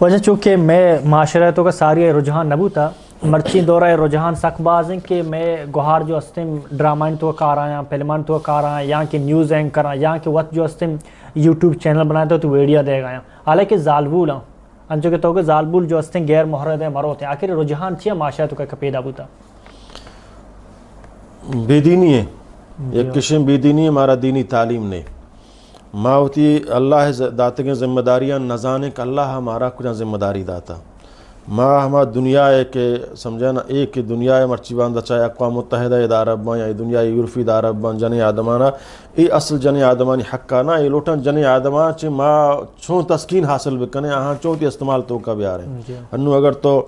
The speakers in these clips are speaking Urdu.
وجہ چونکہ میں معاشرتوں کا ساری رجحان نبوتا مرچی دورہ رجحان سک بازیں کہ میں گوہار جو استم ڈرامائن تو کار آیا فلمان تو کار آیا یا کہ نیوز اینکر آیا یا کہ وقت جو استم یوٹیوب چینل بنایا تو ویڈیو دے گا حالانکہ زالبول ہاں انچو کہ تو کہ زالبول جو استم غیر محرد مروت ہیں آخر رجحان تھیا معاشرتوں کا پیدا بوتا بے دینی ہے ایک قسم بے دینی ہے ہمارا دینی تعلیم نے ماں ہوتی اللہ داتے کے ذمہ داریاں نزانے کہ اللہ ہمارا کچھ ذمہ داری داتا ماں ہمارا دنیا ہے کہ سمجھا نا ایک دنیا ہے مرچی باندھا چاہے اقوام متحدہ ادارہ بان یا دنیا یورپی ادارہ بان جن آدمانہ یہ اصل جن آدمانی حقہ نا یہ لوٹن جن آدمان چھ ماں چون تسکین حاصل بکنے آہاں چون تی استعمال تو کا بیار ہے انو اگر تو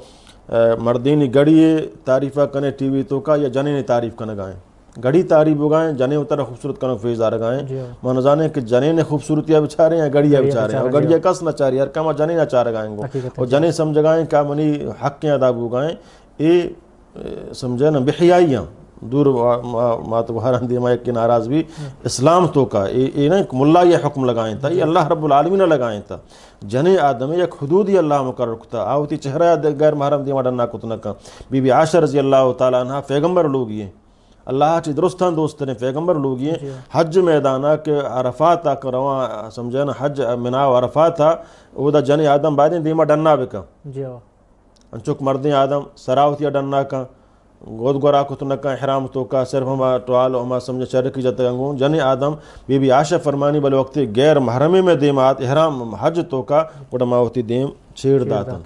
مردینی گڑی تعریفہ کنے ٹی وی تو کا یا جنے نے تعریف کنے گائیں گڑی تعریف ہوگائیں جنے اتر خوبصورت کنے فیض آ رگائیں ماں نظانے کہ جنے نے خوبصورتیاں بچھا رہے ہیں گڑیاں بچھا رہے ہیں اور گڑیاں کس نہ چاہ رہی ہے ہر کام جنے نہ چاہ رگائیں گو اور جنے سمجھ گائیں کہ منی حق کے ادا ہوگائیں یہ سمجھے نا بحیائیاں دور ماتبہاران دیما ایک کے ناراض بھی اسلام تو کا یہ نا ملا یہ حکم لگائیں تھا یہ اللہ رب العالمین لگائیں تھا جنے آدم ایک حدود ہی اللہ مقرر کتا آوتی چہرہ غیر محرم دیما ڈننا کتنکا بی بی عائشہ رضی اللہ تعالیٰ عنہ پیغمبر لوگ یہ اللہ چی درستان دوست نے پیغمبر لوگ یہ حج میدانہ کے عرفات آکا رواں سمجھے نا حج مناء و عرفات تھا وہ دا جنے آدم بائدیں دیما ڈننا بکا انچوک مردیں آدم سراوتیا ڈننا کا گود گورا کتنکا احرام تو کا صرف ہما ٹوال ہما سمجھے چرکی جاتے گنگوں جنے آدم بی بی عائشہ فرمانی بل وقتی غیر محرمی میں دیمات احرام حج تو کا وڈا ماوتی دیم چھیڑ داتا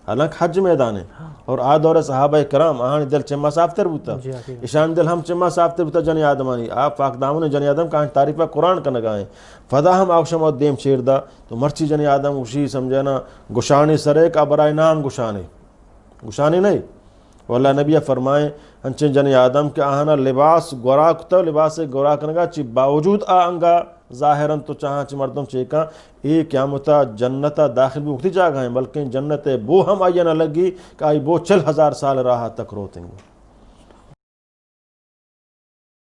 حالانکہ حج میدان ہے اور دور صحابہ کرام آہانی دل چمہ صافتر بوتا اشان دل ہم چمہ صافتر بوتا جنی آدمانی آپ پاک دامن جنی آدم کہاں تعریفہ قرآن کا نگائیں فدا ہم آوشم اور دیم چھیڑ دا تو مرچی جنی آدم اسی سمجھنا گشانی سرے کا برائے نام گشانی نہیں واللہ نبی فرمائیں انچن جنی آدم کہ آہانا لباس گورا کتا لباس گورا کنگا چی باوجود آنگا ظاہراً تو چاہاں چی مردم چیکا یہ قیامتا جنتا داخل بھی اکتی جا گئے بلکہ جنت بو ہم آئیے نہ لگی کہ آئی بو 40,000 سال راہ تک روتیں گے